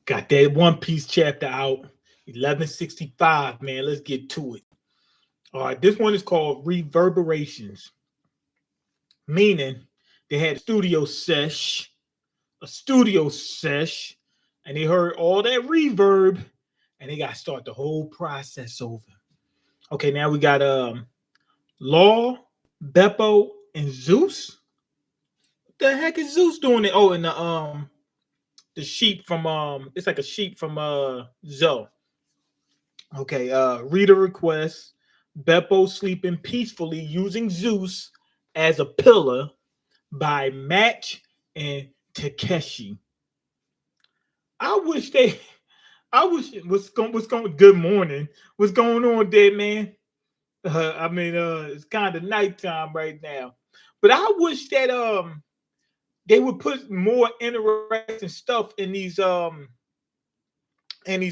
Got that One Piece chapter out. 1165, man. Let's get to it. All right, this one is called Reverberations, meaning they had a studio sesh, and they heard all that reverb, and they got to start the whole process over. Okay, now we got Law, Beppo, and Zeus. What the heck is Zeus doing it? Oh, and the sheep from it's like a sheep from Zoe. Okay, reader request. Beppo sleeping peacefully using Zeus as a pillar by Match and Takeshi. I wish they I wish what's going good morning. What's going on there, man? It's kind of nighttime right now. But I wish that they would put more interesting stuff in these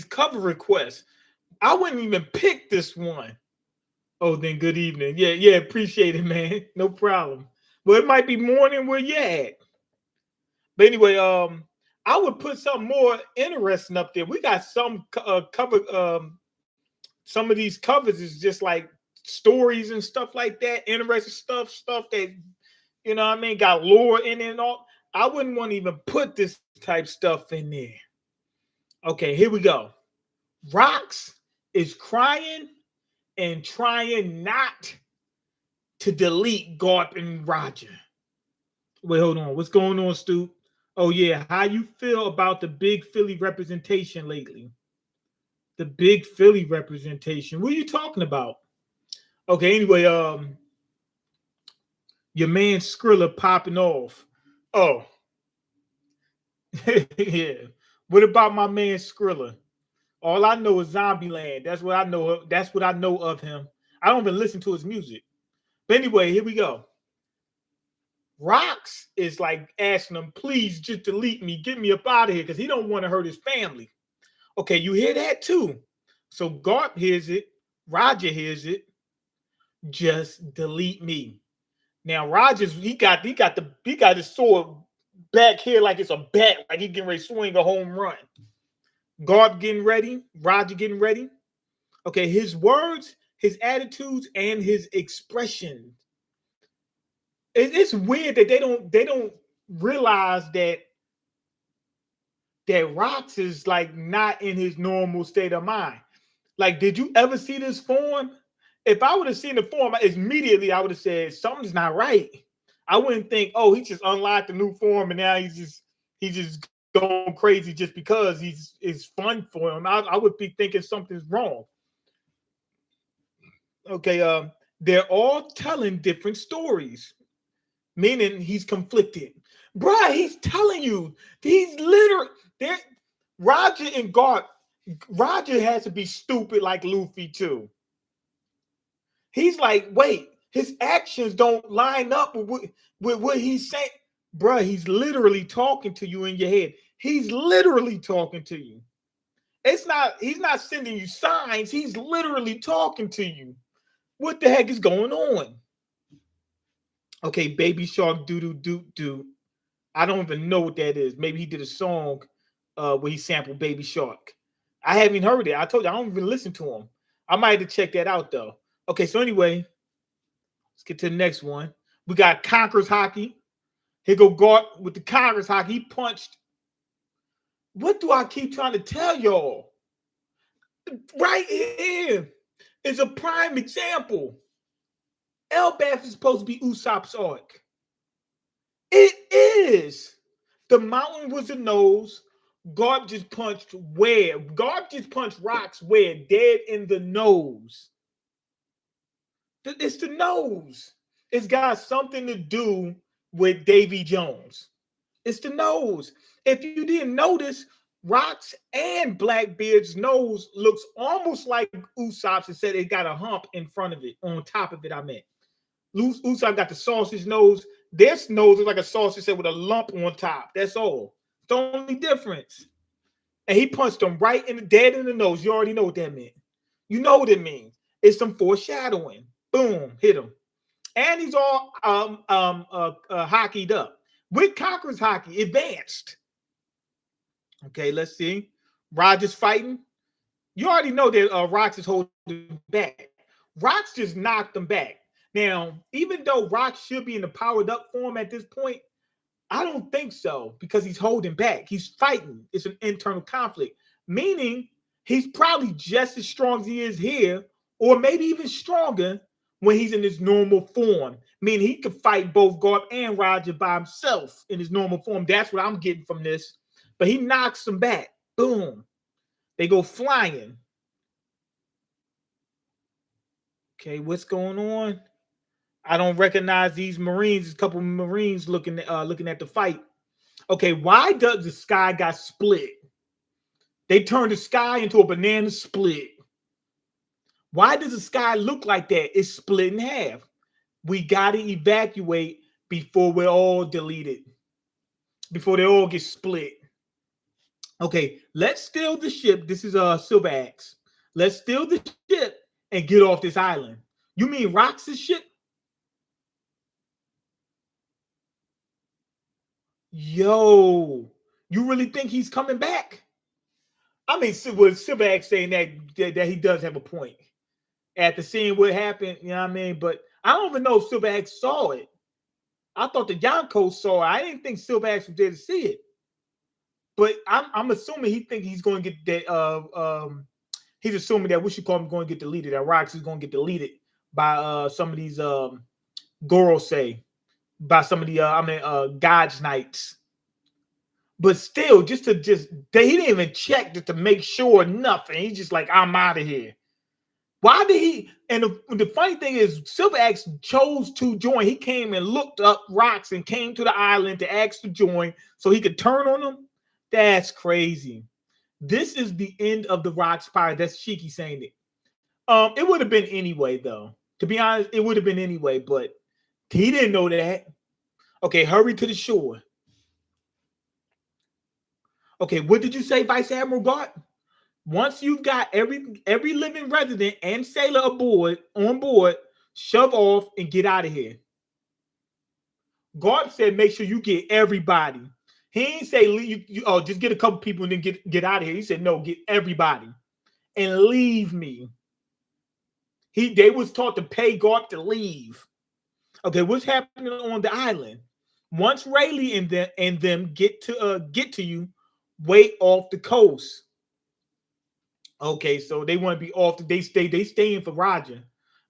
cover requests. I wouldn't even pick this one. Oh, then good evening. Yeah, yeah, appreciate it, man. No problem. Well, it might be morning where you at. But anyway, I would put something more interesting up there. We got some cover. Some of these covers is just like stories and stuff like that. Interesting stuff that what I mean, got lore in it and all. I wouldn't want to even put this type stuff in there. Okay, here we go. Rocks is crying and trying not to delete Garp and Roger. Wait, hold on. What's going on, Stu? Oh yeah, how you feel about the big Philly representation lately? The big Philly representation. What are you talking about? Okay, anyway, your man Skrilla popping off. Oh, yeah. What about my man Skrilla? All I know is Zombieland. That's what I know. That's what I know of him. I don't even listen to his music. But anyway, here we go. Rocks is like asking him, please just delete me, get me up out of here, because he don't want to hurt his family. Okay, you hear that too. So Garp hears it, Roger hears it. Just delete me. Now Rogers, he got his sword back here like it's a bat, like he getting ready to swing a home run. Garp getting ready, Roger getting ready. Okay, his words, his attitudes, and his expression. It's weird that they don't realize that Rox is like not in his normal state of mind. Like, did you ever see this form? If I would have seen the form, immediately I would have said something's not right. I wouldn't think, oh, he just unlocked a new form and now he's just going crazy just because it's fun for him. I would be thinking something's wrong. Okay, they're all telling different stories, meaning he's conflicted. Bruh, he's telling you, he's literally there. Roger and Garp, Roger has to be stupid like Luffy too. He's like, wait, his actions don't line up with what he's saying. Bruh, he's literally talking to you in your head. He's literally talking to you. He's not sending you signs. He's literally talking to you. What the heck is going on? Okay, Baby Shark doo doo doo doo. I don't even know what that is. Maybe he did a song where he sampled Baby Shark. I haven't heard it. I told you I don't even listen to him. I might have to check that out though. Okay, so anyway, let's get to the next one. We got Conquerors Hockey. Here go Garp with the Conquerors Hockey. He punched. What do I keep trying to tell y'all? Right here is a prime example. Elbaf is supposed to be Usopp's arc. It is. The mountain was the nose. Garp just punched where? Garp just punched Rocks where? Dead in the nose. It's the nose. It's got something to do with Davy Jones. It's the nose. If you didn't notice, Rocks and Blackbeard's nose looks almost like Usopp's, except it got a hump in front of it, on top of it, I meant. Usopp got the sausage nose. This nose is like a sausage with a lump on top. That's all. It's the only difference. And he punched him right in the dead in the nose. You already know what that meant. You know what it means. It's some foreshadowing. Boom, hit him. And he's all hockeyed up. With Conquerors Hockey, advanced. Okay, let's see. Roger's fighting. You already know that Rox is holding back. Rox just knocked him back. Now, even though Rox should be in the powered up form at this point, I don't think so because he's holding back. He's fighting. It's an internal conflict, meaning he's probably just as strong as he is here, or maybe even stronger when he's in his normal form. Meaning he could fight both Garp and Roger by himself in his normal form. That's what I'm getting from this. But he knocks them back. Boom. They go flying. Okay, what's going on? I don't recognize these Marines. There's a couple of Marines looking at the fight. Okay, why does the sky got split? They turned the sky into a banana split. Why does the sky look like that? It's split in half. We got to evacuate before we're all deleted. Before they all get split. Okay, let's steal the ship. This is Silver Axe. Let's steal the ship and get off this island. You mean Rox's ship? Yo, you really think he's coming back? I mean, with Silver Axe saying that he does have a point. After seeing what happened, you know what I mean? But I don't even know if Silver Axe saw it. I thought the Yonko saw it. I didn't think Silver Axe was there to see it. But I'm assuming he think he's going to get that. He's assuming that we should call him going to get deleted. That Rox is going to get deleted by some of these Gorosei, by some of the God's Knights. But still, he didn't even check to make sure nothing. He's just like, I'm out of here. Why did he? And the funny thing is, Silver Axe chose to join. He came and looked up Rox and came to the island to ask to join so he could turn on them. That's crazy. This is the end of the Rox pirate. That's Shiki saying it. It would have been anyway, though. To be honest, it would have been anyway, but he didn't know that. Okay, hurry to the shore. Okay, what did you say, Vice Admiral Gart? Once you've got every living resident and sailor on board, shove off and get out of here. Gart said, make sure you get everybody. He ain't say just get a couple people and then get out of here. He said, no, get everybody and leave me. They was taught to pay Gart to leave. Okay, what's happening on the island? Once Rayleigh and them get to you, wait off the coast. Okay, so they want to be off. They staying for Roger,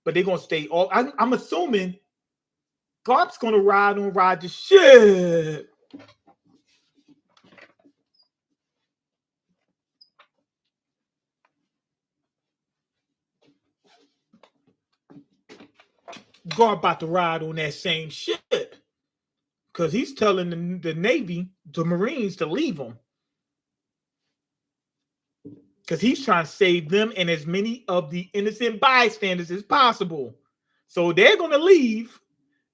but they're gonna stay off. I'm assuming Garp's gonna ride on Roger's ship. Garp about to ride on that same ship because he's telling the Navy, the Marines, to leave him. Because he's trying to save them and as many of the innocent bystanders as possible. So they're going to leave.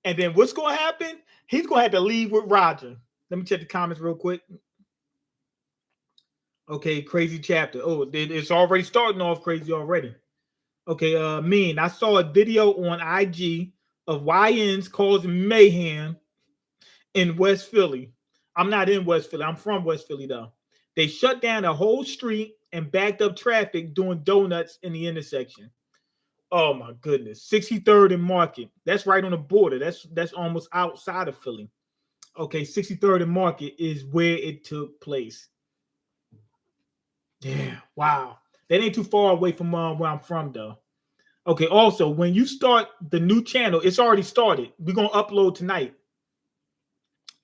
And then what's going to happen? He's going to have to leave with Roger. Let me check the comments real quick. Okay, crazy chapter. Oh, it's already starting off crazy already. Okay, Mean. I saw a video on IG of YNs causing mayhem in West Philly. I'm not in West Philly. I'm from West Philly, though. They shut down a whole street and backed up traffic doing donuts in the intersection. Oh my goodness. 63rd and Market. That's right on the border. That's almost outside of Philly. Okay, 63rd and Market is where it took place. Yeah, wow. That ain't too far away from where I'm from, though. Okay, also, when you start the new channel, it's already started. We're going to upload tonight.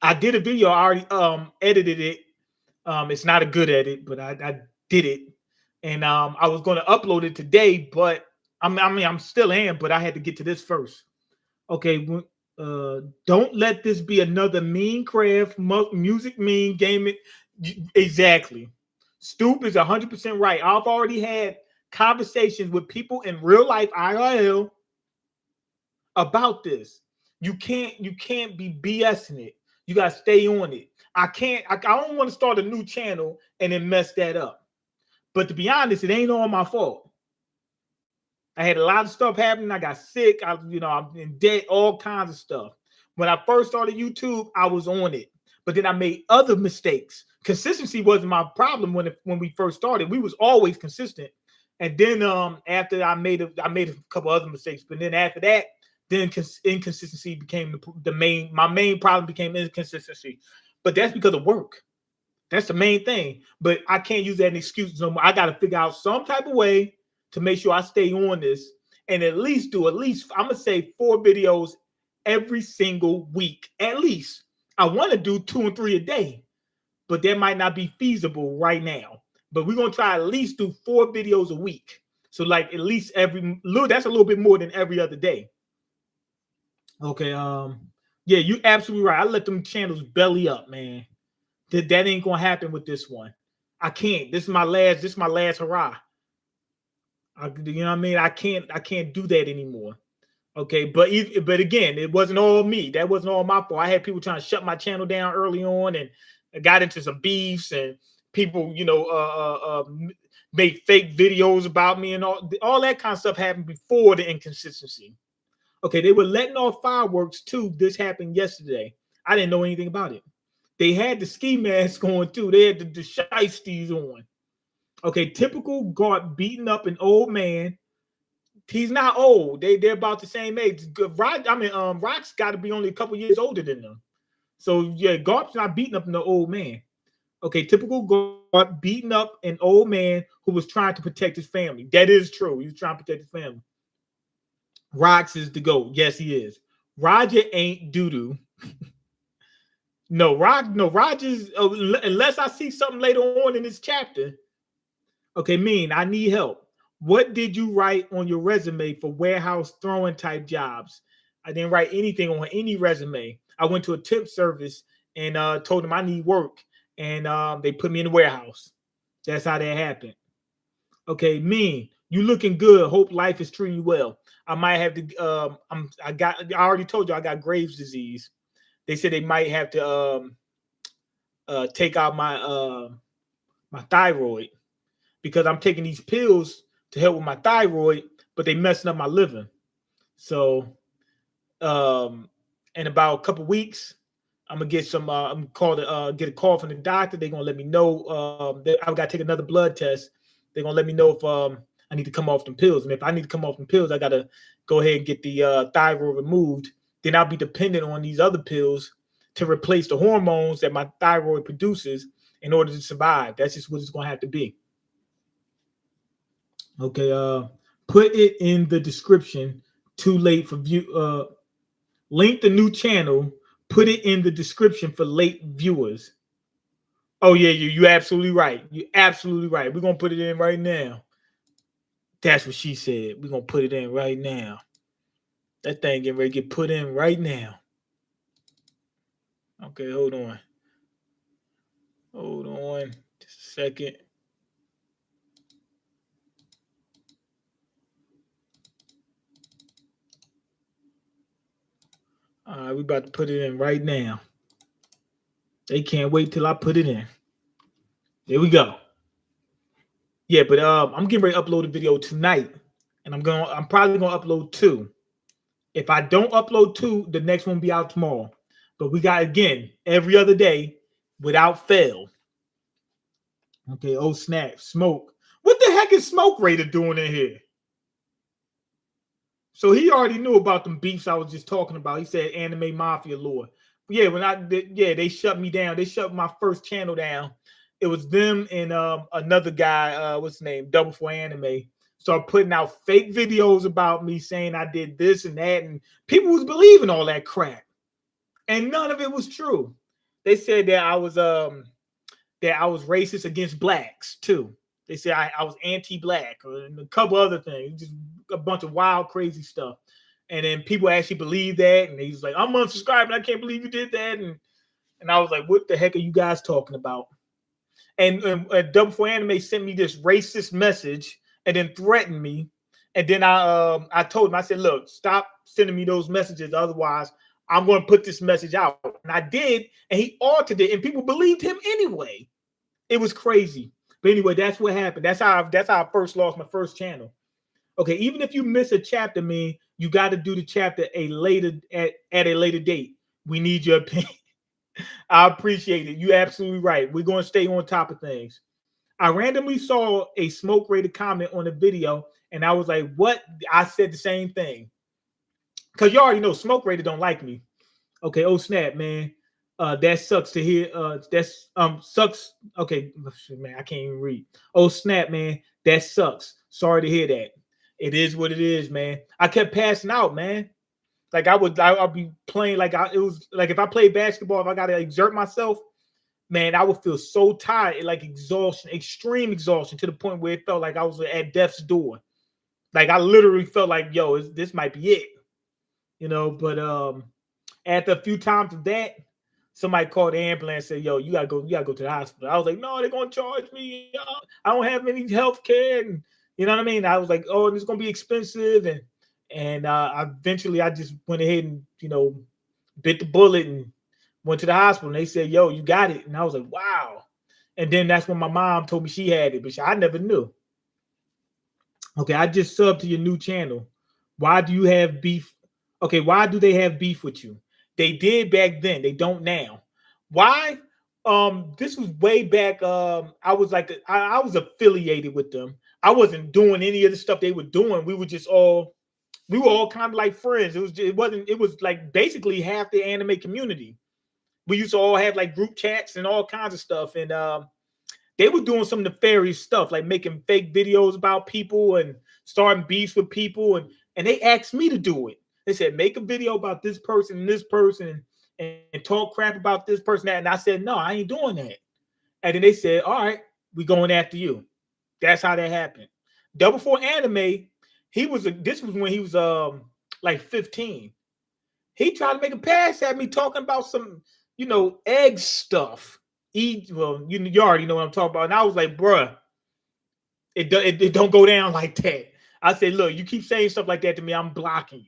I did a video. I already edited it. It's not a good edit, but I did it. And I was going to upload it today, but I'm still am, but I had to get to this first. Okay, don't let this be another Meancraft music meme gaming. Exactly. Stoop is 100% right. I've already had conversations with people in real life IRL about this. You can't be BSing it. You gotta stay on it. I don't want to start a new channel and then mess that up. But to be honest, it ain't all my fault. I had a lot of stuff happening. I got sick. I'm in debt, all kinds of stuff. When I first started YouTube, I was on it. but then I made other mistakes. Consistency wasn't my problem when we first started. We was always consistent. And then after I made a couple other mistakes, but then after that, then inconsistency became my main problem became inconsistency. But that's because of work. That's the main thing. But I can't use that as an excuse no more. I got to figure out some type of way to make sure I stay on this and at least I'm gonna say 4 videos every single week. At least I want to do 2 and 3 a day, but that might not be feasible right now. But we're gonna try at least do 4 videos a week. So like at least that's a little bit more than every other day. Okay, yeah, you absolutely right. I let them channels belly up, man. That ain't gonna happen with this one. I can't. This is my last hurrah. You know what I mean? I can't do that anymore. Okay, but again, it wasn't all me. That wasn't all my fault. I had people trying to shut my channel down early on, and I got into some beefs, and people, made fake videos about me, and all that kind of stuff happened before the inconsistency. Okay, they were letting off fireworks too. This happened yesterday. I didn't know anything about it. They had the ski mask on too. They had the shiesties on. Okay, typical guard beating up an old man. He's not old. They're about the same age. Rock's got to be only a couple years older than them. So yeah, Garp's not beating up an old man. Okay, typical guard beating up an old man who was trying to protect his family. That is true. He was trying to protect his family. Rocks is the GOAT. Yes, he is. Roger ain't doo-doo. Roger's, unless I see something later on in this chapter. Okay, Mean, I need help. What did you write on your resume for warehouse throwing type jobs? I didn't write anything on any resume. I went to a temp service and told them I need work, and they put me in the warehouse. That's how that happened. Okay, Mean, you looking good. Hope life is treating you well. I might have to. I already told you I got Graves' disease. They said they might have to take out my my thyroid because I'm taking these pills to help with my thyroid, but they messing up my liver. So, in about a couple weeks, I'm gonna get some. I'm called to get a call from the doctor. They're gonna let me know that I've got to take another blood test. They're gonna let me know if I need to come off them pills, and if I need to come off them pills, I gotta go ahead and get the thyroid removed. Then I'll be dependent on these other pills to replace the hormones that my thyroid produces in order to survive. That's just what it's gonna have to be. Okay, put it in the description. Too late for view. Link the new channel. Put it in the description for late viewers. Oh yeah, you absolutely right. You're absolutely right. We're gonna put it in right now. That's what she said. We're gonna put it in right now. That thing getting ready to get put in right now. Okay, hold on. Hold on. Just a second. All right, we about to put it in right now. They can't wait till I put it in. There we go. Yeah, but I'm getting ready to upload a video tonight, and I'm probably gonna upload 2. If I don't upload 2, the next one will be out tomorrow. But we got again every other day without fail. Okay, oh snap, Smoke. What the heck is Smoke Raider doing in here? So he already knew about them beefs I was just talking about. He said anime mafia lore. But yeah, they shut me down. They shut my first channel down. It was them and another guy, what's his name, Double for Anime, started putting out fake videos about me saying I did this and that, and people was believing all that crap, and none of it was true. They said that I was racist against blacks too. They said I was anti-black and a couple other things, just a bunch of wild, crazy stuff. And then people actually believed that, and they was like, "I'm unsubscribing. I can't believe you did that." And I was like, "What the heck are you guys talking about?" And Double for Anime sent me this racist message and then threatened me. And then I told him, I said, "Look, stop sending me those messages. Otherwise, I'm going to put this message out." And I did, and he altered it, and people believed him anyway. It was crazy. But anyway, that's what happened. That's how I first lost my first channel. Okay, even if you miss a chapter, you got to do the chapter at a later date. We need your opinion. I appreciate it. You're absolutely right. We're going to stay on top of things. I randomly saw a smoke rated comment on the video, and I was like, "What?" I said the same thing because you already know smoke rated don't like me. Okay, oh snap, man. That sucks to hear. That's sucks. Okay, man, I can't even read. Oh snap, man. That sucks. Sorry to hear that. It is what it is, man. I kept passing out, man. Like I'll be playing like it was like if I play basketball, if I gotta exert myself, man, I would feel so tired, like exhaustion, extreme exhaustion, to the point where it felt like I was at death's door. Like I literally felt like, yo, this might be it, you know. But after a few times of that, somebody called the ambulance and said, "Yo, you gotta go to the hospital." I was like, "No, they're gonna charge me. I don't have any health care." And you know what I mean? I was like, "Oh, it's gonna be expensive." And eventually, I just went ahead and bit the bullet and went to the hospital. And they said, "Yo, you got it." And I was like, "Wow." And then that's when my mom told me she had it, but I never knew. Okay, I just subbed to your new channel. Why do you have beef? Okay, why do they have beef with you? They did back then. They don't now. Why? This was way back. I was like, I was affiliated with them. I wasn't doing any of the stuff they were doing. We were all kind of like friends. It was like basically half the anime community. We used to all have like group chats and all kinds of stuff. And they were doing some nefarious stuff, like making fake videos about people and starting beefs with people. And they asked me to do it. They said, make a video about this person and this person and talk crap about this person, that. And I said, no, I ain't doing that. And then they said, all right, we going after you. That's how that happened. Double Four Anime, this was when he was like 15. He tried to make a pass at me talking about some, egg stuff. Well, you already know what I'm talking about. And I was like, bruh, it don't go down like that. I said, look, you keep saying stuff like that to me, I'm blocking you.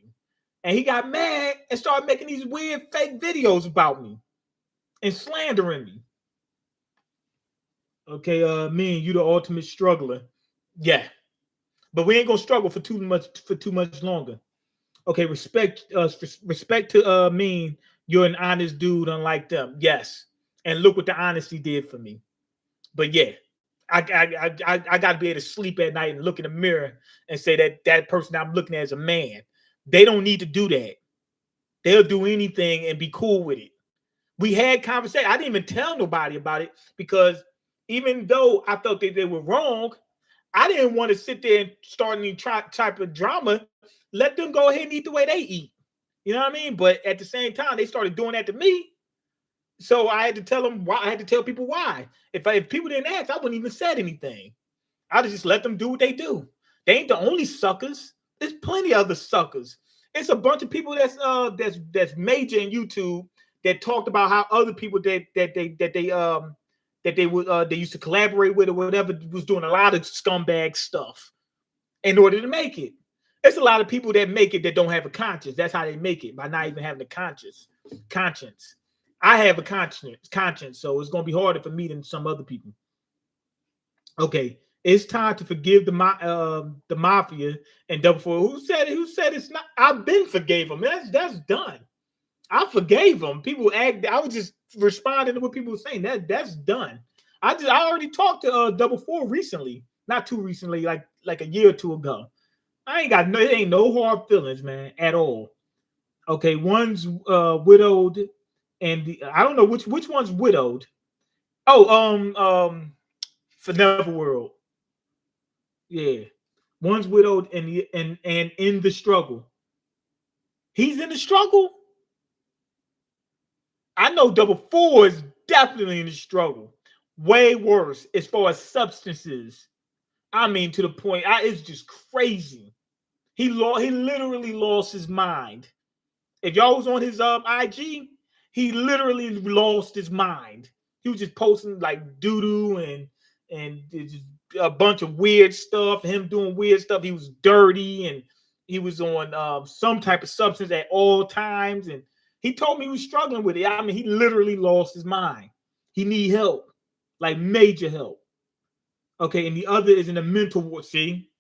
And he got mad and started making these weird fake videos about me and slandering me. Okay, me and you the ultimate struggler. Yeah. But we ain't gonna struggle for too much longer. Okay, respect to Mean, you're an honest dude, unlike them. Yes. And look what the honesty did for me. But yeah, I got to be able to sleep at night and look in the mirror and say that person I'm looking at is a man. They don't need to do that. They'll do anything and be cool with it. We had conversation. I didn't even tell nobody about it because even though I felt that they were wrong, I didn't want to sit there and start any type of drama. Let them go ahead and eat the way they eat. You know what I mean? But at the same time, they started doing that to me. So I had to tell them why. I had to tell people why. If people didn't ask, I wouldn't even said anything. I'd just let them do what they do. They ain't the only suckers. There's plenty of other suckers. It's a bunch of people that's major in YouTube that talked about how other people they used to collaborate with or whatever was doing a lot of scumbag stuff in order to make it. There's a lot of people that make it that don't have a conscience. That's how they make it, by not even having a conscience. I have a conscience, so it's gonna be harder for me than some other people. Okay, it's time to forgive the mafia and Double Four. Who said it? Who said it's not? I've been forgave them. That's done. I forgave them. People act. I was just responding to what people were saying. That's done. I already talked to Double Four recently, not too recently, like a year or two ago. I ain't got it ain't no hard feelings, man, at all. Okay, one's widowed, and I don't know which one's widowed. Oh, for Neverworld. Yeah, one's widowed and in the struggle. He's in the struggle. I know Double Four is definitely in the struggle. Way worse as far as substances. I mean, to the point, it's just crazy. He literally lost his mind. If y'all was on his IG, he literally lost his mind. He was just posting like doo doo and just a bunch of weird stuff. Him doing weird stuff. He was dirty and he was on some type of substance at all times. And he told me he was struggling with it. I mean, he literally lost his mind. He need help, like major help. Okay, and the other is in the mental ward. See,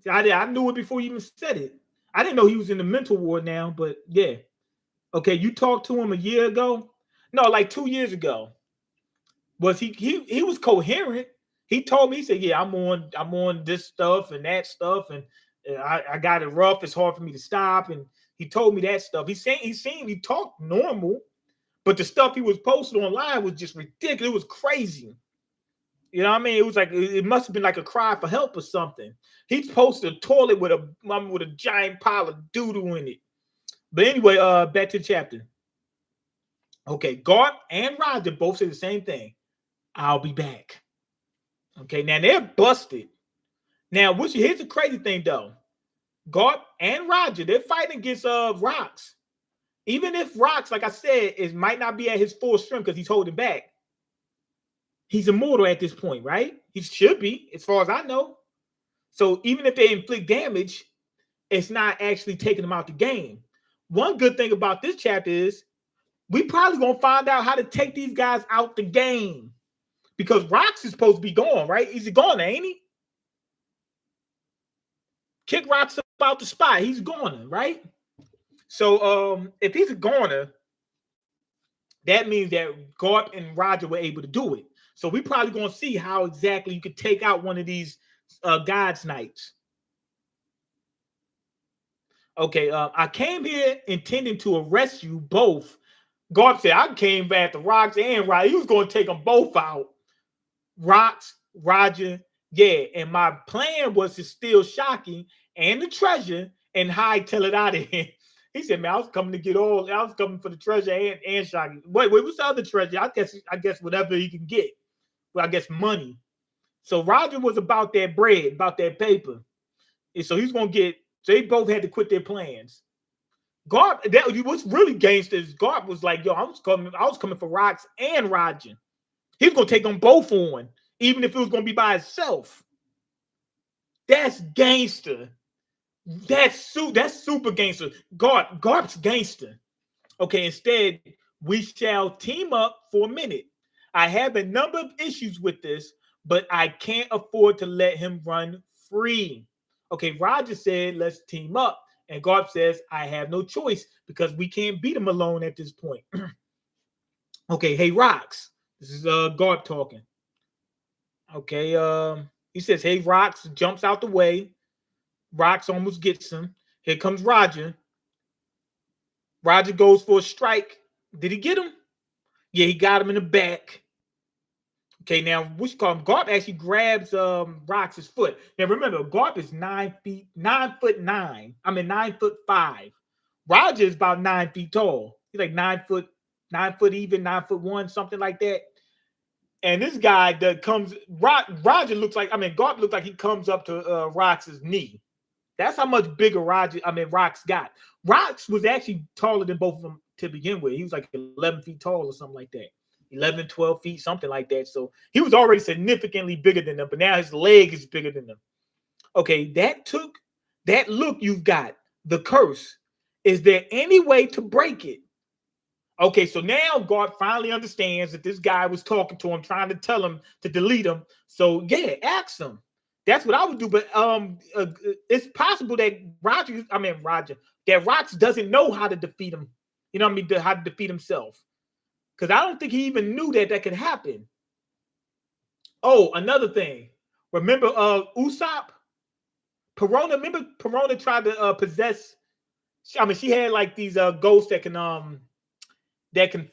I knew it before you even said it. I didn't know he was in the mental ward now, but yeah. Okay, you talked to him a year ago. No, like 2 years ago. Was he was coherent. He told me, he said, yeah, I'm on this stuff and that stuff, and I got it rough. It's hard for me to stop. And he told me that stuff. He talked normal, but the stuff he was posting online was just ridiculous. It was crazy. You know what I mean? It was like it must have been like a cry for help or something. He posted a toilet with a giant pile of doo-doo in it. But anyway, back to the chapter. Okay, Garp and Roger both say the same thing. I'll be back. Okay, now they're busted. Now, here's the crazy thing though. Garp and Roger, they're fighting against Rocks. Even if Rocks, like I said, might not be at his full strength because he's holding back. He's immortal at this point, right? He should be, as far as I know. So even if they inflict damage, it's not actually taking them out the game. One good thing about this chapter is we probably gonna find out how to take these guys out the game. Because Rocks is supposed to be gone, right? He's gone, ain't he? Kick Rocks about the spot. He's gone, right? So if he's a goner, that means that Garp and Roger were able to do it. So we probably gonna see how exactly you could take out one of these God's Knights. Okay, I came here intending to arrest you both. Garp said I came back to Rocks and Roger. He was gonna take them both out. Rocks, Roger, yeah. And my plan was to steal Shocky and the treasure and hightail it out of here. He said, man, I was coming for the treasure and Shocky. Wait, what's the other treasure? I guess whatever he can get. Well, I guess money. So Roger was about that bread, about that paper. And so so they both had to quit their plans. Garp, what's really gangster is Garp was like, yo, I was coming for Rocks and Roger. He was gonna take them both on, even if it was gonna be by itself. That's gangster. That's super gangster. Garp's gangster. Okay, instead, we shall team up for a minute. I have a number of issues with this, but I can't afford to let him run free. Okay, Roger said, let's team up. And Garp says, I have no choice because we can't beat him alone at this point. Okay, hey, Rocks. This is Garp talking. Okay, he says, hey, Rocks, jumps out the way. Rocks almost gets him. Here comes Roger. Roger goes for a strike. Did he get him? Yeah, he got him in the back. Okay, now which call him? Garp actually grabs Rocks' foot. Now remember, Garp is 9'9". I mean 9'5". Roger is about 9 feet tall. He's like 9 foot even, 9'1", something like that. And this guy that Roger looks like, Garp looks like he comes up to Rocks' knee. That's how much bigger Rocks got. Rocks was actually taller than both of them to begin with. He was like 11 feet tall or something like that. 11, 12 feet, something like that. So he was already significantly bigger than them, but now his leg is bigger than them. Okay, that look you've got, the curse. Is there any way to break it? Okay, so now Garp finally understands that this guy was talking to him, trying to tell him to delete him. So yeah, ask him. That's what I would do. But it's possible that that Rocks doesn't know how to defeat him. You know what I mean? How to defeat himself. Because I don't think he even knew that could happen. Oh, another thing. Remember Usopp? Remember Perona tried to possess. She had like these ghosts that can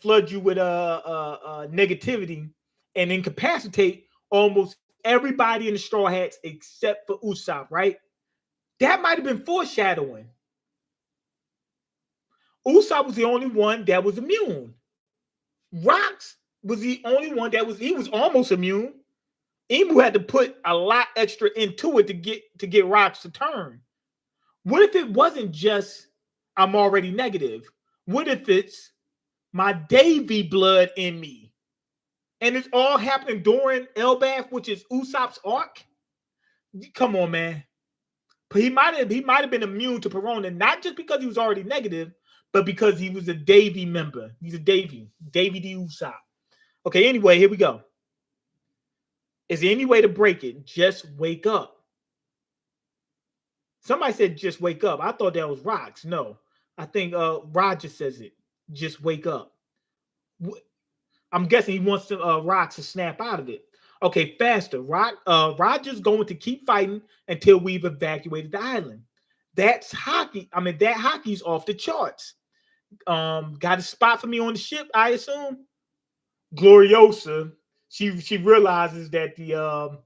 flood you with negativity and incapacitate almost everybody in the Straw Hats except for Usopp, right? That might have been foreshadowing. Usopp was the only one that was immune. Rocks was the only one he was almost immune. Emu had to put a lot extra into it to get Rocks to turn. What if it wasn't just I'm already negative? What if it's my Davy blood in me? And it's all happening during Elbaf, which is Usopp's arc? Come on, man. He might have been immune to Perona, not just because he was already negative, but because he was a Davy member. He's a Davy the Usopp. Okay, anyway, here we go. Is there any way to break it? Just wake up. Somebody said just wake up. I thought that was Rocks. No, I think Roger says it. Just wake up. I'm guessing he wants to Rock to snap out of it. Okay, faster. Roger's going to keep fighting until we've evacuated the island. That's hockey. I mean, that hockey's off the charts. Got a spot for me on the ship, I assume. Gloriosa. She realizes that the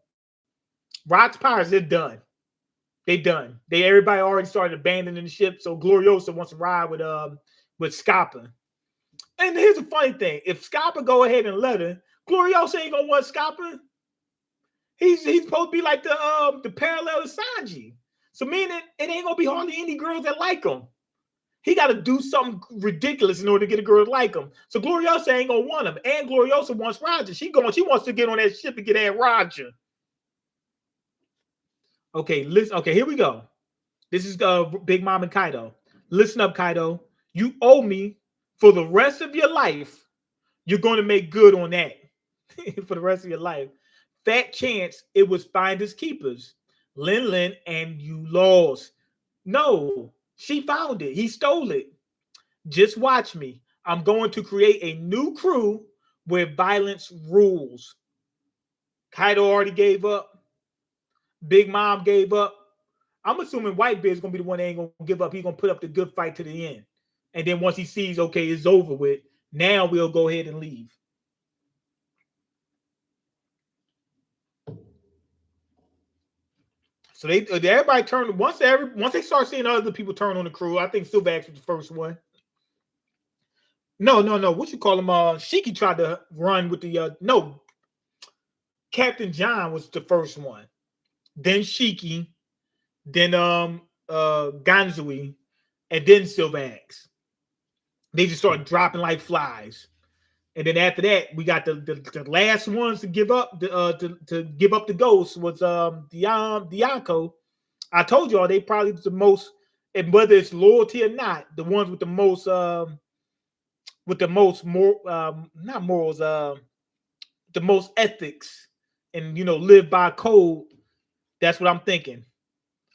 Rock's Pirates, they're done. They done. Everybody already started abandoning the ship. So Gloriosa wants to ride with Scapa. And here's the funny thing: if Scapa go ahead and let her, Gloriosa ain't gonna want Scapa. He's supposed to be like the parallel to Sanji. So meaning it ain't gonna be hardly any girls that like him. He got to do something ridiculous in order to get a girl to like him. So Gloriosa ain't gonna want him, and Gloriosa wants Roger. She wants to get on that ship and get at Roger. Okay, listen. Okay, here we go. This is Big Mom and Kaido. Listen up, Kaido. You owe me for the rest of your life. You're going to make good on that for the rest of your life. Fat chance it was finders keepers. Lin and you lost. No, she found it. He stole it. Just watch me. I'm going to create a new crew where violence rules. Kaido already gave up. Big Mom gave up. I'm assuming Whitebeard's going to be the one that ain't going to give up. He's going to put up the good fight to the end. And then once he sees, okay, it's over with, now we'll go ahead and leave. So everybody turned once they start seeing other people turn on the crew. I think Silvax was the first one. No. What you call him? Shiki tried to run with the no. Captain John was the first one. Then Shiki, then Ganzui, and then Silvax. They just started dropping like flies. And then after that, we got the last ones to give up to give up the ghost was Dianco. I told y'all they probably the most, and whether it's loyalty or not, the ones with the most not morals, the most ethics, and live by code. That's what I'm thinking.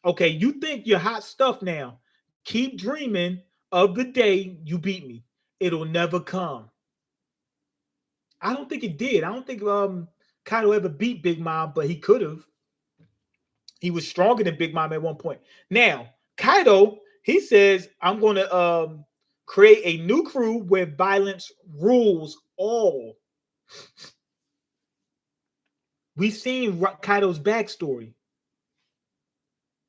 Okay, you think you're hot stuff now. Keep dreaming of the day you beat me. It'll never come. I don't think it did. I don't think Kaido ever beat Big Mom, but he could have. He was stronger than Big Mom at one point. Now, Kaido, he says, I'm going to create a new crew where violence rules all. We've seen Kaido's backstory.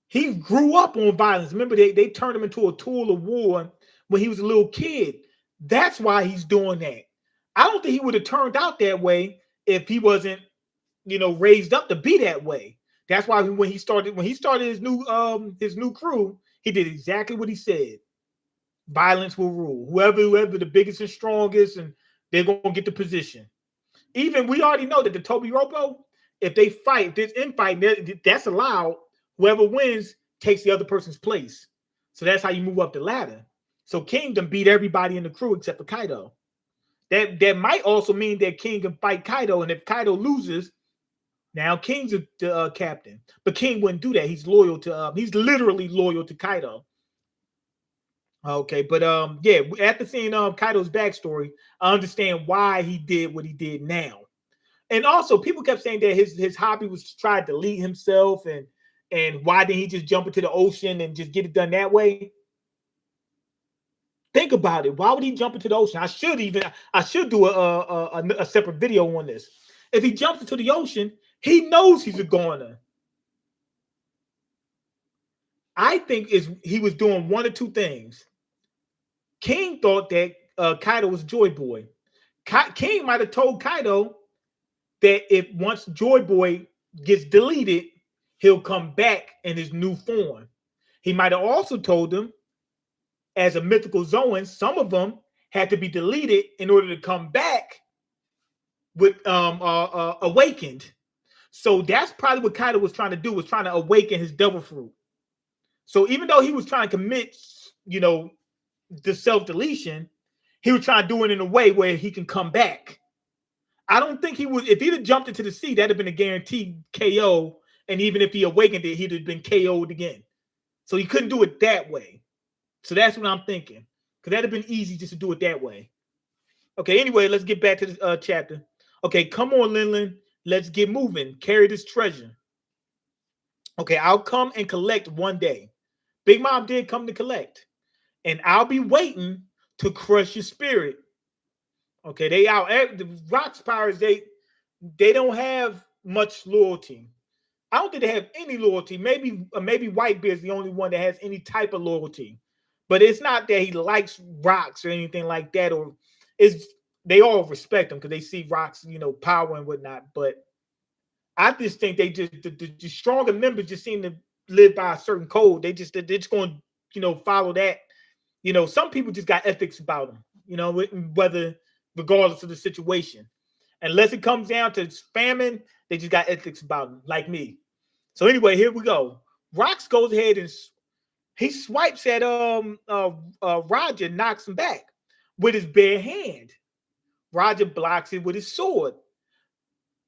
He grew up on violence. Remember, they turned him into a tool of war when he was a little kid. That's why he's doing that. I don't think he would have turned out that way if he wasn't, raised up to be that way. That's why when he started his new crew, he did exactly what he said. Violence will rule. Whoever the biggest and strongest, and they're gonna get the position. Even we already know that the Toby Ropo, if they fight, if there's infight, that's allowed. Whoever wins takes the other person's place. So that's how you move up the ladder. So Kingdom beat everybody in the crew except for Kaido. That might also mean that King can fight Kaido, and if Kaido loses, now King's the captain. But King wouldn't do that. He's loyal to he's literally loyal to Kaido. Okay, but yeah, after seeing Kaido's backstory, I understand why he did what he did now. And also, people kept saying that his hobby was to try to delete himself, and why didn't he just jump into the ocean and just get it done that way? Think about it. Why would he jump into the ocean? I should do a separate video on this. If he jumps into the ocean, he knows he's a goner. I think he was doing one or two things. King thought that Kaido was Joy Boy. King might have told Kaido that if once Joy Boy gets deleted, he'll come back in his new form. He might have also told him, as a mythical Zoan, some of them had to be deleted in order to come back with awakened. So that's probably what Kaido was trying to do, was trying to awaken his devil fruit. So even though he was trying to commit, the self-deletion, he was trying to do it in a way where he can come back. I don't think he would, if he'd have jumped into the sea, that'd have been a guaranteed KO. And even if he awakened it, he'd have been KO'd again. So he couldn't do it that way. So that's what I'm thinking. Because that'd have been easy just to do it that way. Okay, anyway, let's get back to the chapter. Okay, come on, Linlin. Let's get moving. Carry this treasure. Okay, I'll come and collect one day. Big Mom did come to collect. And I'll be waiting to crush your spirit. Okay, they out. The Rocks Pirates, they don't have much loyalty. I don't think they have any loyalty. Maybe Whitebeard's the only one that has any type of loyalty. But it's not that he likes Rocks or anything like that, or it's they all respect him because they see Rocks, power and whatnot. But I just think they just the stronger members just seem to live by a certain code. They're just going to follow that. Some people just got ethics about them. Whether regardless of the situation, unless it comes down to famine, they just got ethics about them, like me. So anyway, here we go. Rocks goes ahead and he swipes at Roger, knocks him back with his bare hand. Roger blocks it with his sword.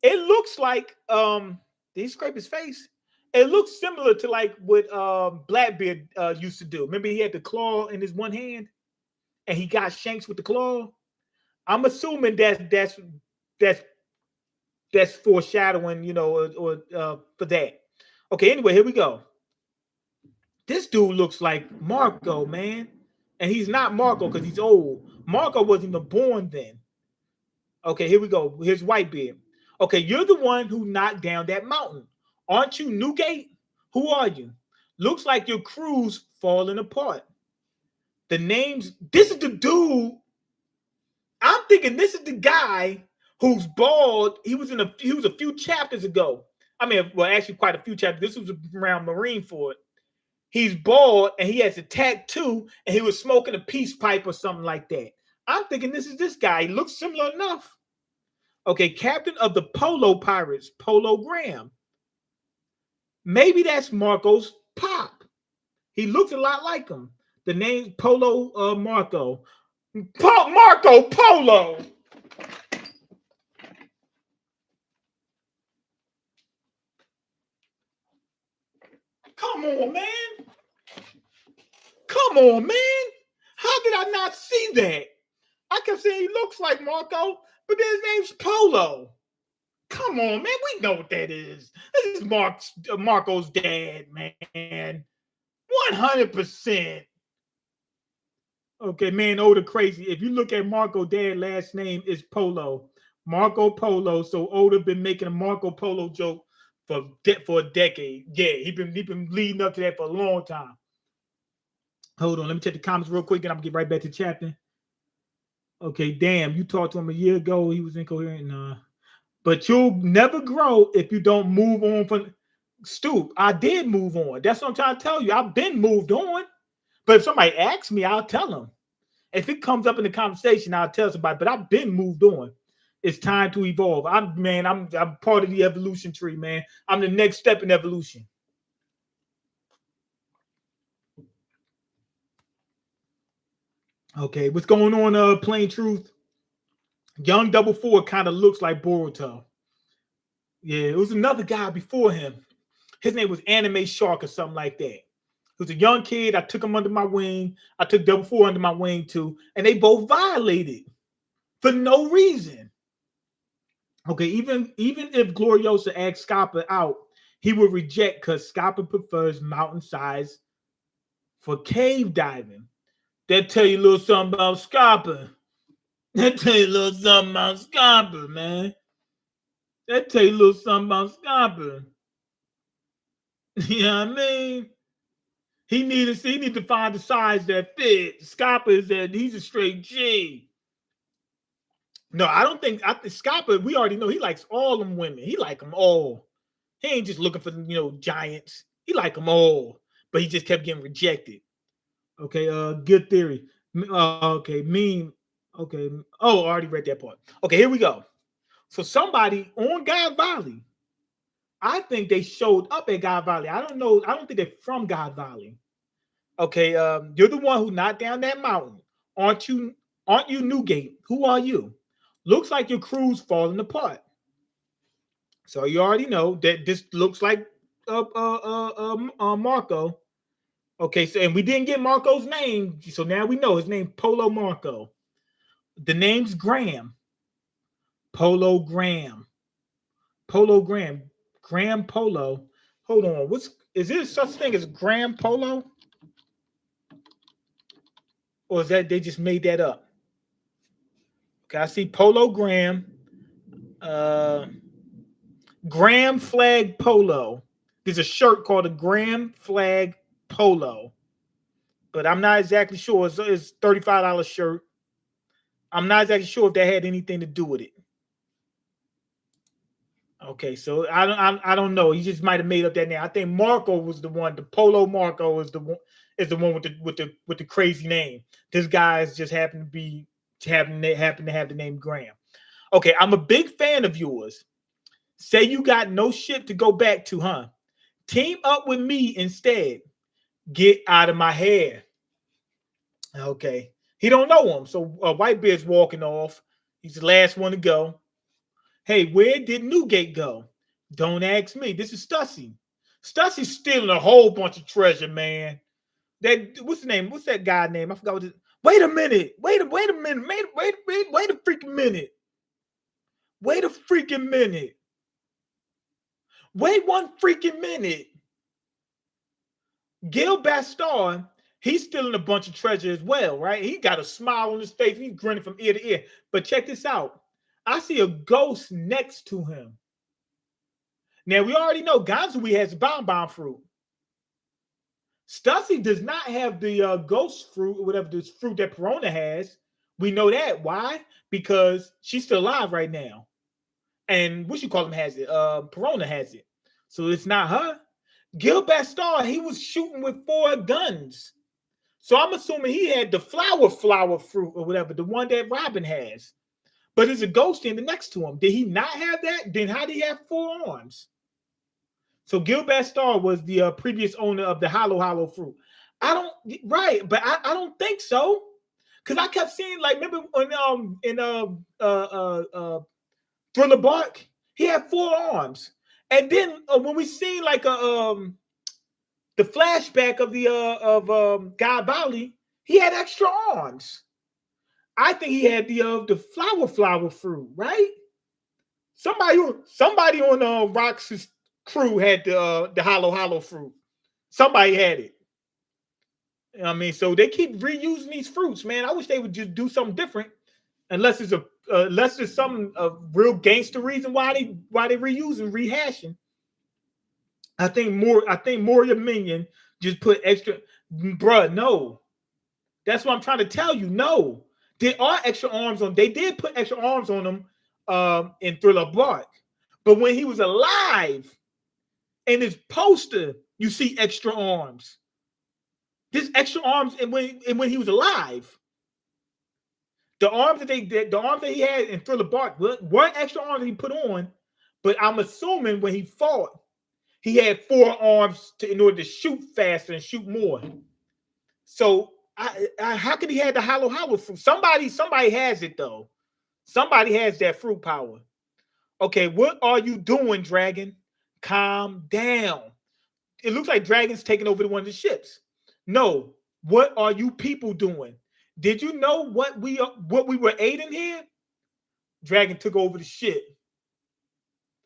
It looks like did he scrape his face? It looks similar to like what Blackbeard used to do. Remember, he had the claw in his one hand, and he got shanks with the claw. I'm assuming that's foreshadowing, or for that. Okay, anyway, here we go. This dude looks like Marco, man, and he's not Marco because he's old. Marco wasn't even born then. Okay, here we go. Here's Whitebeard. Okay, you're the one who knocked down that mountain. Aren't you Newgate? Who are you? Looks like your crew's falling apart. The names, this is the dude. I'm thinking this is the guy who's bald. He was a few chapters ago. I mean, well, actually quite a few chapters. This was around Marineford. He's bald and he has a tattoo and he was smoking a peace pipe or something like that. I'm thinking this is this guy. He looks similar enough. Okay, captain of the Polo Pirates, Polo Graham. Maybe that's Marco's pop. He looks a lot like him. The name's Polo Marco. Marco Polo. Come on, man. Come on, man. How did I not see that? I kept saying he looks like Marco, but then his name's Polo. Come on, man. We know what that is. This is Marco's dad, man. 100%. Okay, man, Oda crazy. If you look at Marco dad, last name is Polo. Marco Polo. So Oda been making a Marco Polo joke for a decade. Yeah, he been leading up to that for a long time. Hold on, let me check the comments real quick, and I'm gonna get right back to chatting. Okay, damn, you talked to him a year ago. He was incoherent. But you'll never grow if you don't move on from Stoop. I did move on. That's what I'm trying to tell you. I've been moved on. But if somebody asks me, I'll tell them. If it comes up in the conversation, I'll tell somebody. But I've been moved on. It's time to evolve. I'm part of the evolution tree, man. I'm the next step in evolution. Okay, what's going on, Plain Truth? Young Double Four kind of looks like Boruto. Yeah, it was another guy before him. His name was Anime Shark or something like that. He was a young kid. I took him under my wing. I took Double Four under my wing too. And they both violated for no reason. Okay, even if Gloriosa asked Scappa out, he would reject because Scappa prefers mountainsides for cave diving. That tell you a little something about Scappa. That tell you a little something about Scappa, man. That tell you a little something about Scappa. You know what I mean? He need to find the size that fit. Scappa is that he's a straight G. No, I think Scappa, we already know he likes all them women. He like them all. He ain't just looking for giants. He like them all. But he just kept getting rejected. Okay, good theory. Okay, mean. Okay. Oh, I already read that part. Okay, here we go. So somebody on God Valley, I think they showed up at God Valley. I don't know. I don't think they're from God Valley. Okay, you're the one who knocked down that mountain. Aren't you Newgate? Who are you? Looks like your crew's falling apart. So you already know that this looks like Marco. Okay, so and we didn't get Marco's name, so now we know his name Polo Marco. The name's Graham. Polo Graham. Polo Graham. Graham Polo. Hold on. What's is there such thing as Graham Polo? Or is that they just made that up? Okay, I see Polo Graham. Uh Graham Flag Polo. There's a shirt called a Graham Flag Polo. But I'm not exactly sure. It's $35 shirt. I'm not exactly sure if that had anything to do with it. Okay, so I don't know. He just might have made up that name. I think Marco was the one. The Polo Marco is the one with the crazy name. This guy's just happened to be happen to have the name Graham. Okay, I'm a big fan of yours. Say you got no ship to go back to, huh? Team up with me instead. Get out of my hair. Okay, he don't know him, so Whitebeard's walking off. He's the last one to go. Hey, where did Newgate go? Don't ask me. This is Stussy. Stussy's stealing a whole bunch of treasure, man. That what's the name? What's that guy name? I forgot what it is. Wait a minute. Wait a minute. Wait a freaking minute. Wait a freaking minute. Wait one freaking minute. Gil Bastard, he's stealing a bunch of treasure as well, right? He got a smile on his face. He's grinning from ear to ear. But check this out. I see a ghost next to him. Now, we already know Ganzui has bonbon fruit. Stussy does not have the ghost fruit, or whatever this fruit that Perona has. We know that. Why? Because she's still alive right now. And what you call him has it. Perona has it. So it's not her. Gil Bastard, he was shooting with 4 guns. So I'm assuming he had the flower fruit or whatever, the one that Robin has. But there's a ghost standing next to him. Did he not have that? Then how did he have 4 arms? So Gil Bastard was the previous owner of the hollow fruit. I don't but I don't think so. Because I kept seeing, like, remember when Thriller Bark, he had 4 arms. And then when we seen like the flashback of the Guy Bali, he had extra arms. I think he had the flower fruit, right? Somebody on Rox's crew had the hollow fruit. Somebody had it. I mean, so they keep reusing these fruits, man. I wish they would just do something different, unless there's some real gangster reason why they reusing, rehashing. I think Moria Minion just put extra, bruh. No, that's what I'm trying to tell you. No, there are extra arms on. They did put extra arms on him in Thriller Bark, but when he was alive, in his poster, you see extra arms. There's extra arms, and when he was alive, the arms that he had in Thriller Bark weren't extra arms that he put on. But I'm assuming when he fought, he had 4 arms in order to shoot faster and shoot more. So how could he have the hollow fruit? Somebody has it though. Somebody has that fruit power. Okay, what are you doing, Dragon? Calm down. It looks like Dragon's taking over one of the ships. No, what are you people doing? Did you know what we were aiding here? Dragon took over the ship.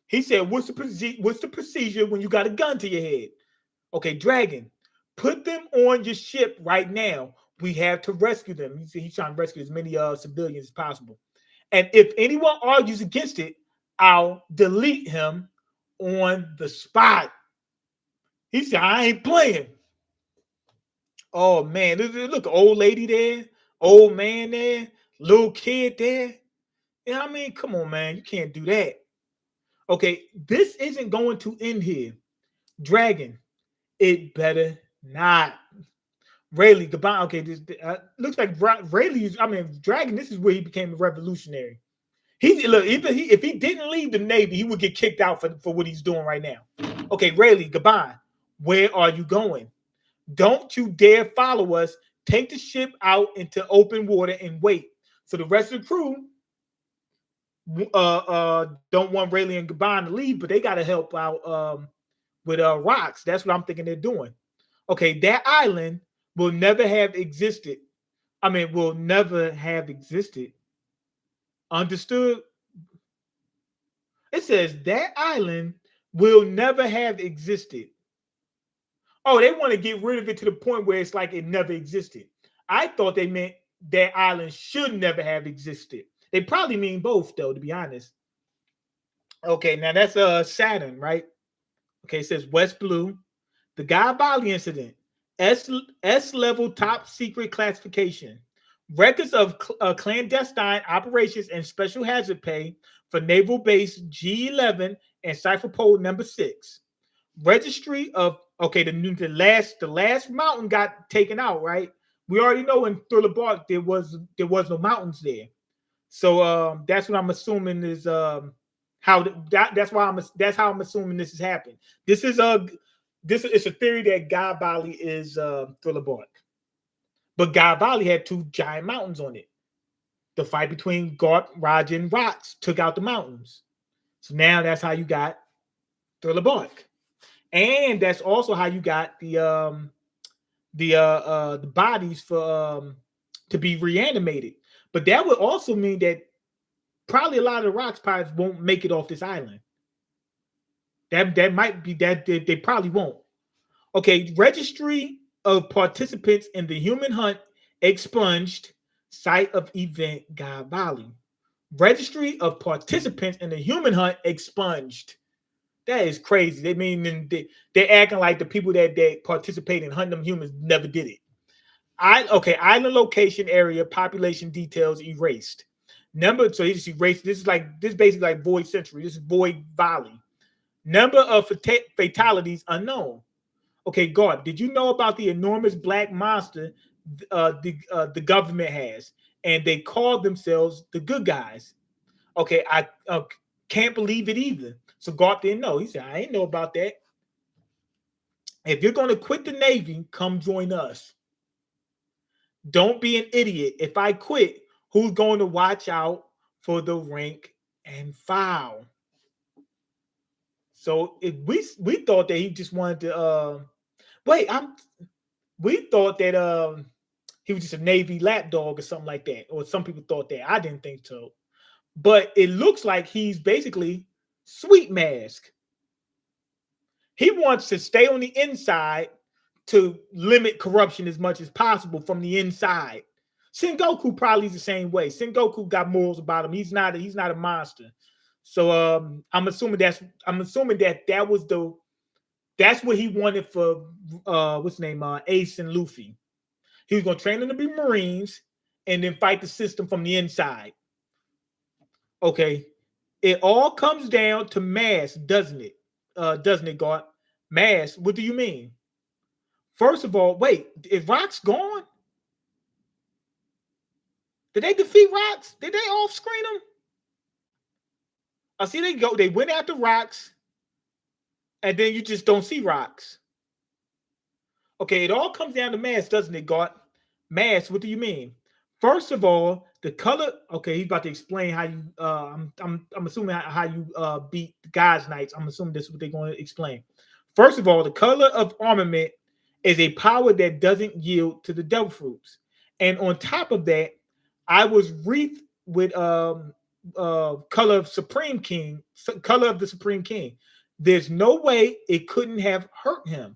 He said, what's the procedure when you got a gun to your head? Okay, Dragon, put them on your ship right now. We have to rescue them. He's trying to rescue as many civilians as possible. And if anyone argues against it, I'll delete him on the spot. He said, I ain't playing. Oh, man. Look, old lady there, old man there, little kid there. You know what I mean? Come on, man. You can't do that. Okay, this isn't going to end here. Dragon, it better not. Rayleigh, goodbye. Okay, this looks like Rayleigh. Dragon. This is where he became a revolutionary. If he didn't leave the Navy, he would get kicked out for what he's doing right now. Okay, Rayleigh, goodbye. Where are you going? Don't you dare follow us. Take the ship out into open water and wait. So the rest of the crew don't want Rayleigh and Gabon to leave, but they got to help out with rocks. That's what I'm thinking they're doing. Okay, that island will never have existed. Will never have existed. Understood? It says that island will never have existed. Oh, they want to get rid of it to the point where it's like it never existed. I thought they meant that island should never have existed. They probably mean both, though, to be honest. Okay, now that's Saturn, right? Okay, it says West Blue. The Guy Bali incident. S level top secret classification. Records of clandestine operations and special hazard pay for Naval Base G11 and Cipher Pole number 6. Registry of the last mountain got taken out, right? We already know in Thriller Bark there was no mountains there. So that's what I'm assuming is that's how I'm assuming this has happened. This is it's a theory that Guy Bali is Thriller Bark. But Guy Bali had 2 giant mountains on it. The fight between Garp, Raja, and Rox took out the mountains. So now that's how you got Thriller Bark. And that's also how you got the bodies for to be reanimated. But that would also mean that probably a lot of the Rox pirates won't make it off this island. That might be that they probably won't. Okay, registry of participants in the human hunt expunged. Site of event Guy Bali. Registry of participants in the human hunt expunged. That is crazy. They mean they're acting like the people that participate in hunting them humans never did it. Island location area population details erased. So he just erased. This is basically like Void Century. This is Void Valley. Number of fatalities unknown. Okay, God, did you know about the enormous black monster the government has, and they call themselves the good guys? Okay, I can't believe it either. So Garp didn't know. He said, I ain't know about that. If you're going to quit the Navy, come join us. Don't be an idiot. If I quit, who's going to watch out for the rank and file? So if we thought that he just wanted to we thought that he was just a Navy lapdog or something like that, or some people thought that. I didn't think so. But it looks like he's basically Sweet Mask. He wants to stay on the inside to limit corruption as much as possible from the inside. Sengoku probably is the same way. Sengoku got morals about him. He's not a monster. So I'm assuming that that's what he wanted for what's his name? Ace and Luffy. He was gonna train them to be Marines and then fight the system from the inside. Okay. It all comes down to mass, doesn't it? Doesn't it, God? Mass, what do you mean? First of all, wait, is Rox gone? Did they defeat Rox? Did they off screen him? I see they went after Rox, and then you just don't see Rox. Okay, it all comes down to mass, doesn't it, God? Mass, what do you mean? First of all, the color. Okay, he's about to explain how you. I'm assuming how you beat the God's Knights. I'm assuming this is what they're going to explain. First of all, the color of armament is a power that doesn't yield to the devil fruits, and on top of that, I was wreathed with color of Supreme King, color of the Supreme King. There's no way it couldn't have hurt him.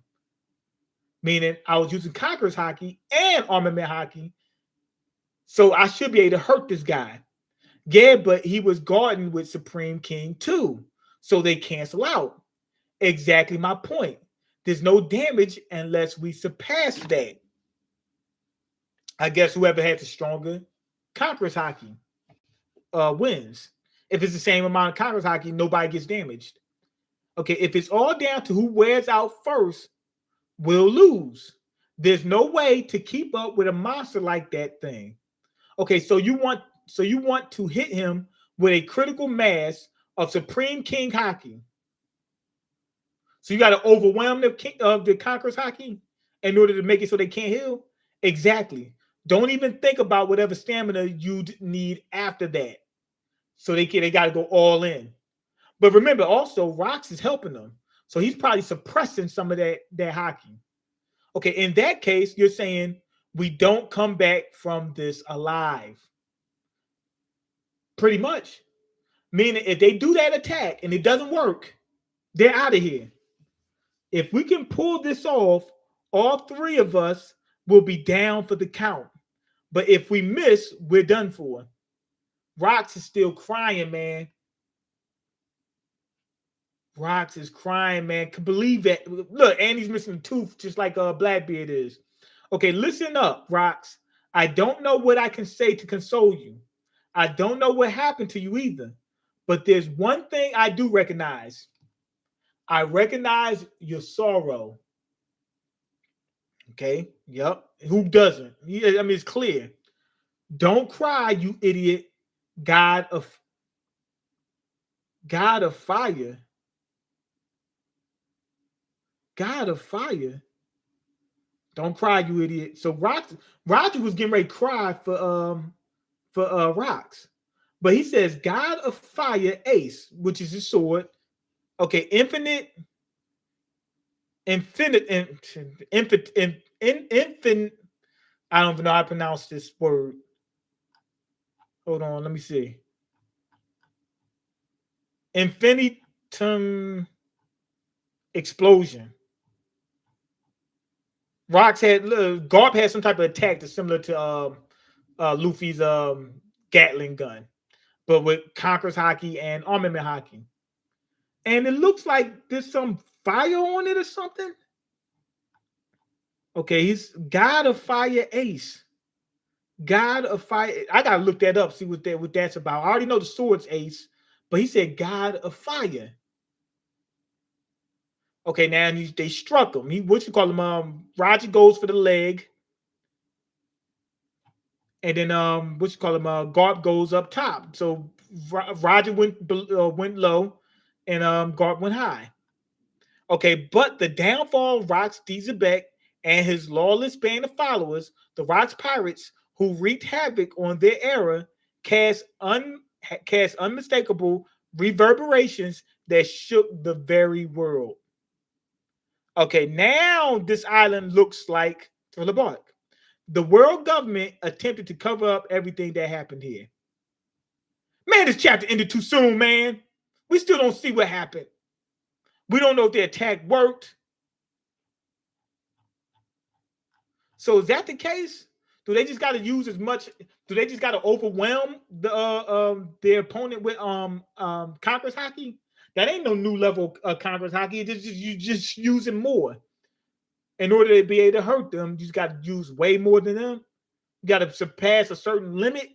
Meaning, I was using Conqueror's Haki and Armament Haki. So I should be able to hurt this guy. Yeah, but he was guarding with Supreme King too. So they cancel out. Exactly my point. There's no damage unless we surpass that. I guess whoever had the stronger Conqueror's Haki wins. If it's the same amount of Conqueror's Haki, nobody gets damaged. Okay, if it's all down to who wears out first, we'll lose. There's no way to keep up with a monster like that thing. Okay, so you want to hit him with a critical mass of Supreme King Haki. So you got to overwhelm the Conqueror's Haki in order to make it so they can't heal? Exactly. Don't even think about whatever stamina you need after that. So they got to go all in. But remember, also, Rox is helping them. So he's probably suppressing some of that Haki. Okay, in that case, you're saying we don't come back from this alive. Pretty much. Meaning, if they do that attack and it doesn't work, they're out of here. If we can pull this off, all three of us will be down for the count. But if we miss, we're done for. Rox is still crying, man. Rox is crying, man. Can believe that. Look, Andy's missing a tooth, just like Blackbeard is. Okay, listen up, Rox. I don't know what I can say to console you. I don't know what happened to you either. But there's one thing I do recognize. I recognize your sorrow. Okay. Yep. Who doesn't? I mean, it's clear. Don't cry, you idiot. God of fire. God of fire. Don't cry, you idiot. So Roger was getting ready to cry for Rox. But he says God of fire, ace, which is his sword. Okay, infinite, I don't even know how to pronounce this word. Hold on, let me see. Infinitum explosion. Rox had Garp had some type of attack that's similar to Luffy's Gatling gun, but with Conqueror's Haki and Armament Haki. And it looks like there's some fire on it or something. Okay, he's God of Fire Ace. God of Fire. I gotta look that up, see what that's about. I already know the sword's Ace, but he said God of Fire. Okay, now they struck him. What you call him? Roger goes for the leg, and then what you call him? Garp goes up top. So Roger went low, and Garp went high. Okay, but the downfall of Rox Dieselbeck and his lawless band of followers, the Rox pirates, who wreaked havoc on their era, cast unmistakable reverberations that shook the very world. Okay, now this island looks like Thriller Bark. The world government attempted to cover up everything that happened here. Man, this chapter ended too soon, man. We still don't see what happened. We don't know if the attack worked. So is that the case? Do they just got to use as much? Do they just got to overwhelm their opponent with Conqueror's Haki? That ain't no new level Conqueror's Haki. You just using more. In order to be able to hurt them, you just got to use way more than them. You got to surpass a certain limit.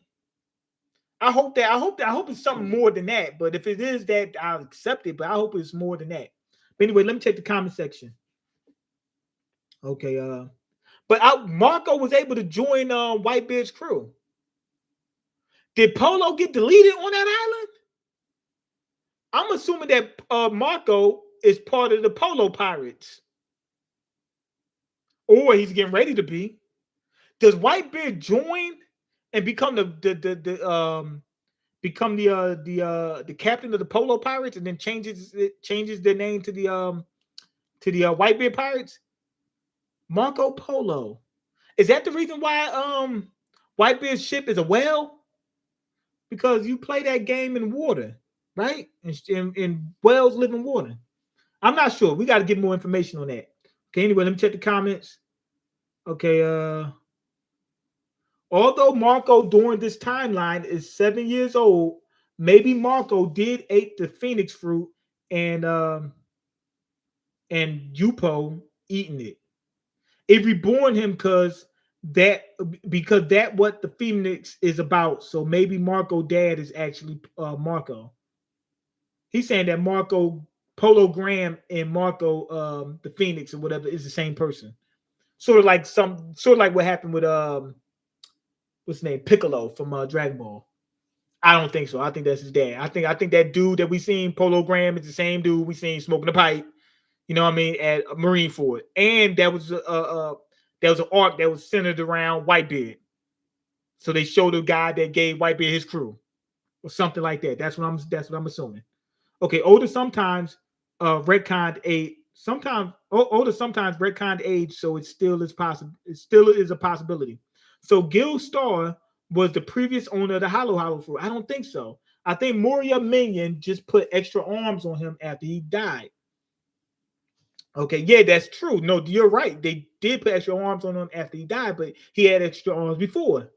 I hope it's something more than that. But if it is that, I'll accept it. But I hope it's more than that. But anyway, let me check the comment section. Okay, but Marco was able to join Whitebeard's crew. Did Polo get deleted on that island? I'm assuming that Marco is part of the Polo Pirates. Or he's getting ready to be. Does Whitebeard join and become the captain of the Polo Pirates and then changes their name to the Whitebeard Pirates? Marco Polo. Is that the reason why Whitebeard's ship is a whale? Because you play that game in water, right? And whales live in water. I'm not sure. We got to get more information on that. Okay, anyway, let me check the comments. Okay, although Marco during this timeline is 7 years old, maybe Marco did eat the phoenix fruit and Yupo eating it. It reborn him because that what the phoenix is about. So maybe Marco dad is actually Marco. He's saying that Marco Polo Graham and Marco the Phoenix or whatever is the same person. Sort of like what happened with what's his name? Piccolo from Dragon Ball. I don't think so. I think that's his dad. I think that dude that we seen, Polo Graham, is the same dude we seen smoking a pipe. You know what I mean? At Marineford, and that was an arc that was centered around Whitebeard. So they showed the guy that gave Whitebeard his crew, or something like that. That's what I'm assuming. Okay, Oda sometimes retconned age. Oda sometimes retconned age, so it still is possible. It still is a possibility. So Gil Star was the previous owner of the hollow fruit? I don't think so. I think Moria Minion just put extra arms on him after he died. Okay, yeah, that's true. No, you're right. They did put extra arms on him after he died, but he had extra arms before.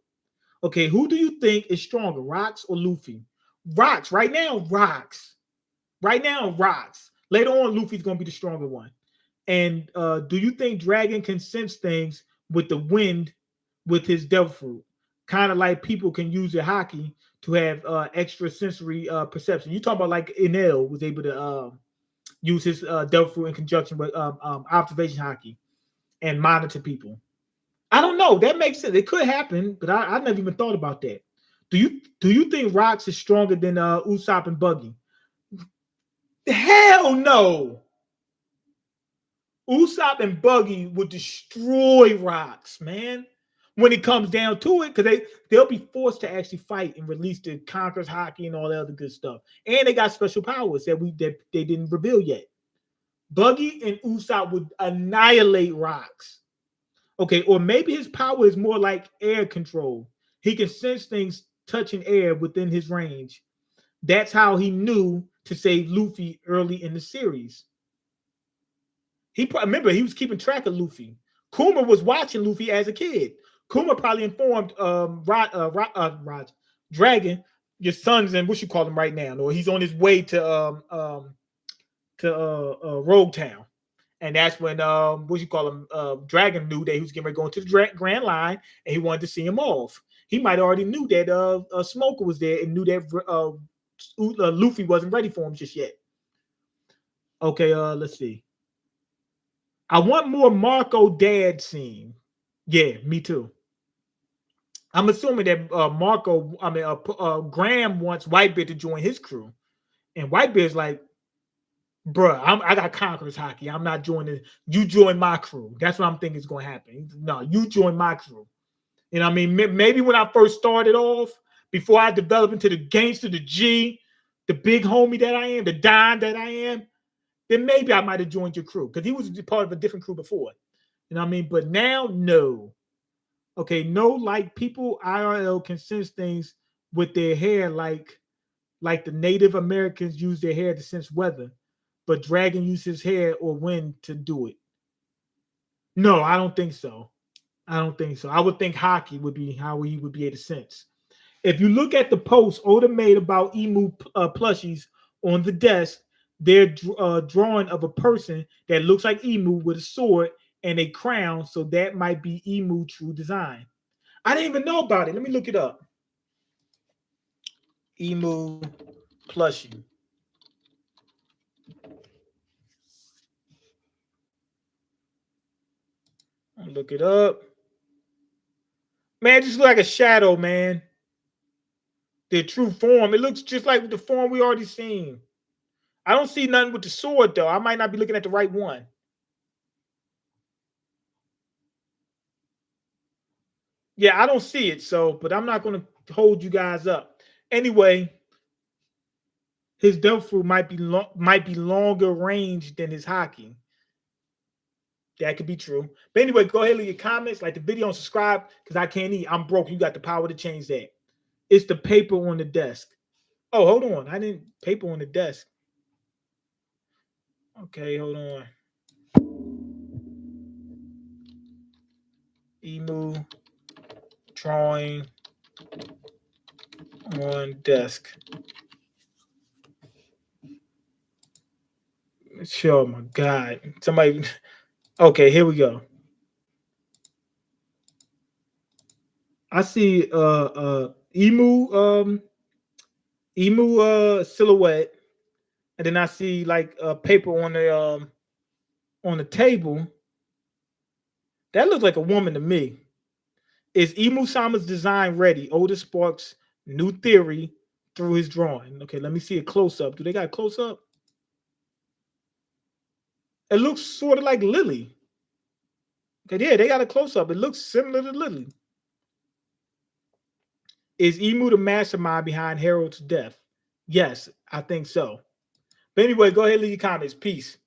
Okay, who do you think is stronger, Rocks or Luffy? Rocks, right now, Rocks. Right now, Rocks. Later on, Luffy's gonna be the stronger one. And do you think Dragon can sense things with the wind with his devil fruit? Kind of like people can use their hockey to have extra sensory perception. You talking about like Enel was able to use his devil fruit in conjunction with observation hockey and monitor people. I don't know. That makes sense. It could happen, but I never even thought about that. Do you think Rocks is stronger than Usopp and Buggy? Hell no. Usopp and Buggy would destroy Rocks, man. When it comes down to it, because they'll be forced to actually fight and release the Conqueror's Hockey and all that other good stuff. And they got special powers that they didn't reveal yet. Buggy and Usopp would annihilate Rocks. Okay, or maybe his power is more like air control. He can sense things touching air within his range. That's how he knew to save Luffy early in the series. Remember he was keeping track of Luffy. Kuma was watching Luffy as a kid. Kuma probably informed Dragon, your son's in what you call him right now, or he's on his way to Rogue Town. And that's when what you call him, Dragon knew that he was getting ready to go into the Grand Line, and he wanted to see him off. He might already knew that Smoker was there and knew that Luffy wasn't ready for him just yet. Okay, let's see. I want more Marco dad scene. Yeah, me too. I'm assuming that Graham wants Whitebeard to join his crew, and Whitebeard's like, bruh, I got Conqueror's Hockey. I'm not joining. You join my crew. That's what I'm thinking is going to happen. No, you join my crew. You know what I mean? Maybe when I first started off, before I developed into the gangster, the G, the big homie that I am, the Don that I am, then maybe I might have joined your crew because he was part of a different crew before. You know what I mean? But now, no. Okay, no, like people IRL can sense things with their hair like the Native Americans use their hair to sense weather, but Dragon uses hair or wind to do it. No, I don't think so. I don't think so. I would think hockey would be how he would be able to sense. If you look at the post Oda made about emu plushies on the desk, they're drawing of a person that looks like emu with a sword and a crown, so that might be emu true design. I didn't even know about it. Let me look it up. Emu plushie. I'll look it up. Man, it just look like a shadow, man. Their true form. It looks just like the form we already seen. I don't see nothing with the sword, though. I might not be looking at the right one. Yeah, I don't see it, but I'm not going to hold you guys up. Anyway, his Delphi might be longer range than his hockey. That could be true. But anyway, go ahead and leave your comments, like the video, and subscribe because I can't eat. I'm broke. You got the power to change that. It's the paper on the desk. Oh, hold on. I didn't paper on the desk. Okay, hold on. Emu drawing on desk. Oh my God. Somebody. Okay, here we go. I see emu silhouette, and then I see like paper on the table. That looks like a woman to me. Is Emu Sama's design ready? Oda sparks new theory through his drawing. Okay, let me see a close up. Do they got a close up? It looks sort of like Lily. Okay, yeah, they got a close up. It looks similar to Lily. Is Emu the mastermind behind Harold's death? Yes, I think so. But anyway, go ahead and leave your comments. Peace.